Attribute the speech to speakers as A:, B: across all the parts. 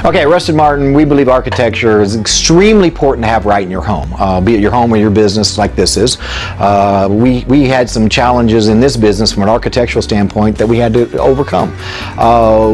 A: Okay, Rusted Martin, we believe architecture is extremely important to have right in your home, be it your home or your business like this is. We had some challenges in this business from an architectural standpoint that we had to overcome.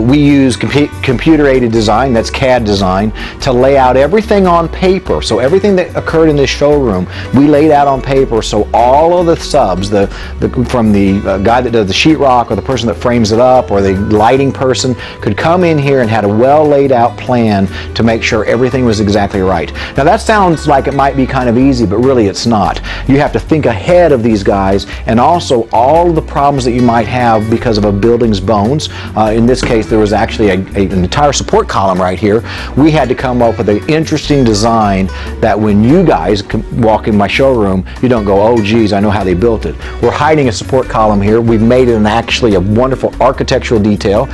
A: We use computer-aided design, that's CAD design, to lay out everything on paper. So everything that occurred in this showroom, we laid out on paper, so all of the subs, from the guy that does the sheetrock or the person that frames it up or the lighting person could come in here and had a well laid out plan to make sure everything was exactly right. Now that sounds like it might be kind of easy, but really it's not. You have to think ahead of these guys, and also all the problems that you might have because of a building's bones. In this case, there was actually an entire support column right here. We had to come up with an interesting design that when you guys walk in my showroom, you don't go, oh geez, I know how they built it. We're hiding a support column here. We've made it actually a wonderful architectural detail.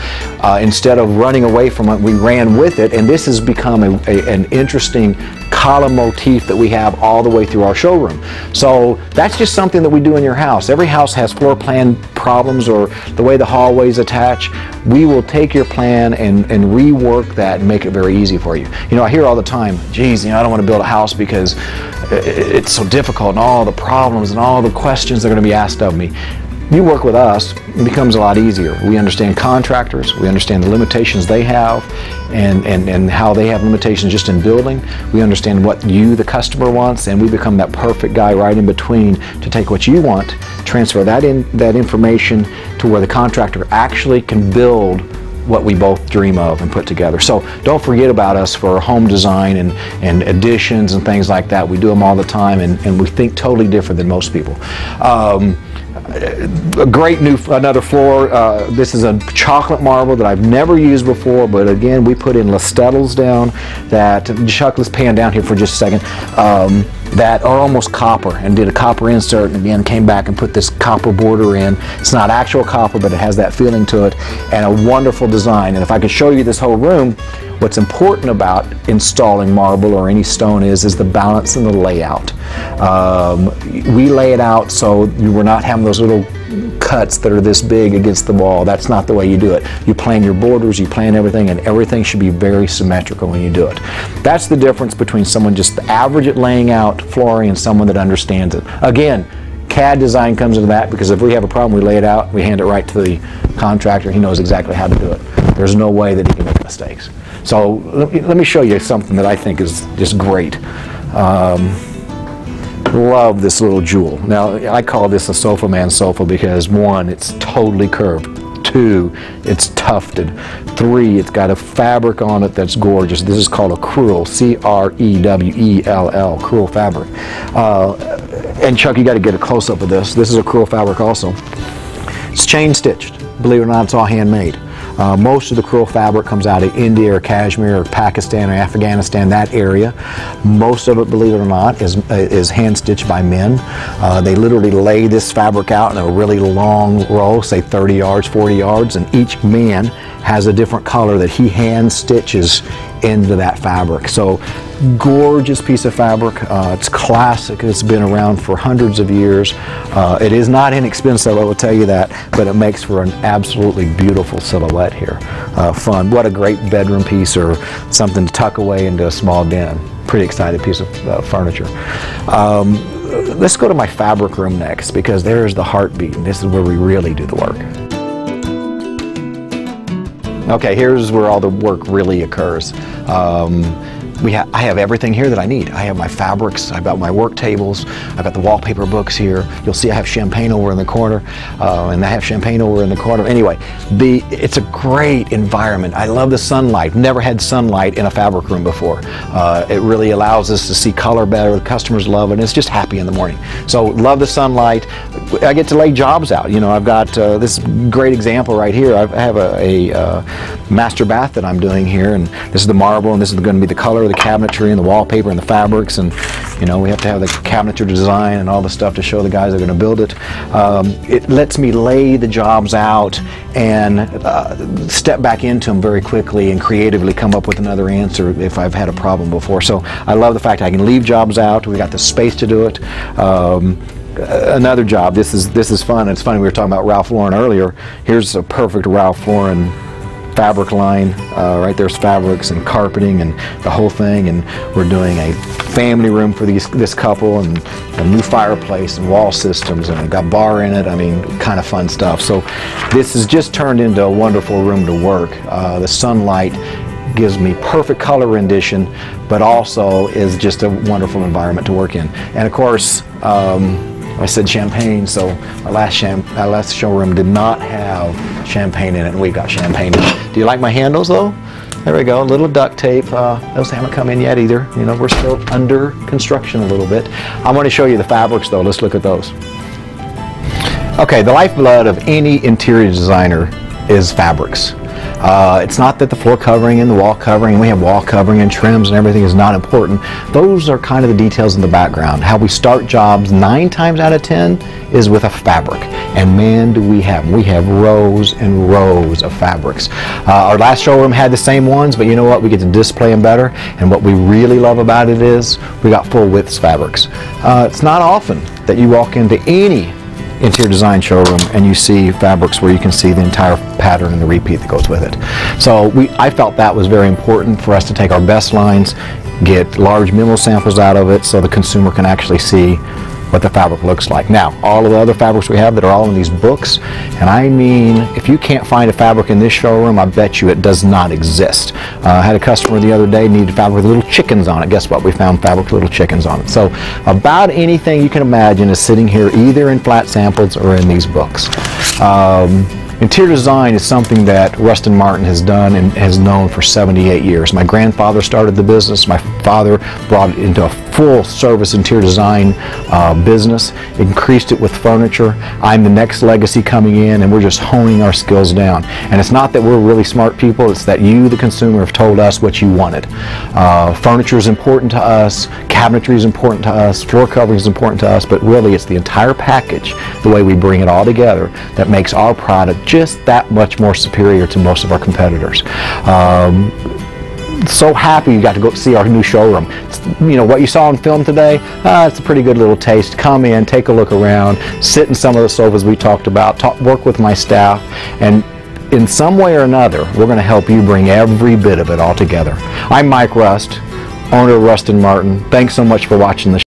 A: Instead of running away from it, we ran with it, and this has become an interesting column motif that we have all the way through our showroom. So that's just something that we do in your house. Every house has floor plan problems or the way the hallways attach. We will take your plan and rework that and make it very easy for you. You know, I hear all the time, geez, you know, I don't want to build a house because it's so difficult and all the problems and all the questions that are going to be asked of me. You work with us, it becomes a lot easier. We understand contractors, we understand the limitations they have and how they have limitations just in building. We understand what you, the customer, wants, and we become that perfect guy right in between to take what you want, transfer that information to where the contractor actually can build what we both dream of and put together. So don't forget about us for home design and additions and things like that. We do them all the time, and we think totally different than most people. A great another floor. This is a chocolate marble that I've never used before, but again, we put in Lestetels down that, Chuck, let's pan down here for just a second, that are almost copper, and did a copper insert, and again came back and put this copper border in. It's not actual copper, but it has that feeling to it, and a wonderful design. And if I could show you this whole room, what's important about installing marble or any stone is the balance and the layout. We lay it out so we're not having those little cuts that are this big against the wall. That's not the way you do it. You plan your borders, you plan everything, and everything should be very symmetrical when you do it. That's the difference between someone just average at laying out flooring and someone that understands it. Again, CAD design comes into that, because if we have a problem, we lay it out, we hand it right to the contractor. He knows exactly how to do it. There's no way that he can make mistakes. So let me show you something that I think is just great. Love this little jewel. Now, I call this a sofa man sofa because 1, it's totally curved. 2, it's tufted. 3, it's got a fabric on it that's gorgeous. This is called a crewel, C-R-E-W-E-L-L, crewel fabric. And Chuck, you got to get a close-up of this. This is a crewel fabric also. It's chain stitched. Believe it or not, it's all handmade. Most of the crewel fabric comes out of India or Kashmir or Pakistan or Afghanistan, that area. Most of it, believe it or not, is hand-stitched by men. They literally lay this fabric out in a really long row, say 30 yards, 40 yards, and each man has a different color that he hand-stitches into that fabric. So, gorgeous piece of fabric. It's classic. It's been around for hundreds of years. It is not inexpensive, I will tell you that, but it makes for an absolutely beautiful silhouette here. Fun. What a great bedroom piece or something to tuck away into a small den. Pretty excited piece of furniture. Let's go to my fabric room next, because there's the heartbeat, and this is where we really do the work. Okay, here's where all the work really occurs. I have everything here that I need. I have my fabrics, I've got my work tables, I've got the wallpaper books here. You'll see I have champagne over in the corner, and I have champagne over in the corner. Anyway, it's a great environment. I love the sunlight. Never had sunlight in a fabric room before. It really allows us to see color better. The customers love it, and it's just happy in the morning. So love the sunlight. I get to lay jobs out. You know, I've got this great example right here. I have a master bath that I'm doing here, and this is the marble, and this is going to be the color of the cabinetry and the wallpaper and the fabrics, and you know, we have to have the cabinetry design and all the stuff to show the guys that are going to build it. It lets me lay the jobs out and step back into them very quickly and creatively come up with another answer if I've had a problem before. So I love the fact I can leave jobs out. We got the space to do it. Another job. This is fun. It's funny, we were talking about Ralph Lauren earlier. Here's a perfect Ralph Lauren fabric line. Right there's fabrics and carpeting and the whole thing, and we're doing a family room for this couple, and a new fireplace and wall systems, and we've got bar in it. I mean, kind of fun stuff. So this has just turned into a wonderful room to work. The sunlight gives me perfect color rendition, but also is just a wonderful environment to work in. And of course, I said champagne, so our last showroom did not have champagne in it, and we got champagne in it. Do you like my handles though? There we go, a little duct tape. Those haven't come in yet either. You know, we're still under construction a little bit. I'm going to show you the fabrics though. Let's look at those. Okay, the lifeblood of any interior designer is fabrics. It's not that the floor covering and the wall covering, we have wall covering and trims and everything is not important. Those are kind of the details in the background. How we start jobs 9 times out of 10 is with a fabric. And man, do we have them. We have rows and rows of fabrics. Our last showroom had the same ones, but you know what? We get to display them better. And what we really love about it is we got full width fabrics. It's not often that you walk into any interior design showroom and you see fabrics where you can see the entire pattern and the repeat that goes with it. So I felt that was very important for us to take our best lines, get large memo samples out of it so the consumer can actually see what the fabric looks like. Now, all of the other fabrics we have that are all in these books, and I mean, if you can't find a fabric in this showroom, I bet you it does not exist. I had a customer the other day needed fabric with little chickens on it. Guess what? We found fabric with little chickens on it. So about anything you can imagine is sitting here either in flat samples or in these books. Interior design is something that Rustin Martin has done and has known for 78 years. My grandfather started the business. My father brought it into a full service interior design business, increased it with furniture. I'm the next legacy coming in, and we're just honing our skills down. And it's not that we're really smart people, it's that you, the consumer, have told us what you wanted. Furniture is important to us, cabinetry is important to us, floor covering is important to us, but really it's the entire package, the way we bring it all together, that makes our product just that much more superior to most of our competitors. So happy you got to go see our new showroom. You know, what you saw on film today, it's a pretty good little taste. Come in, take a look around, sit in some of the sofas we talked about, work with my staff, and in some way or another, we're going to help you bring every bit of it all together. I'm Mike Rust, owner of Rustin Martin. Thanks so much for watching the show.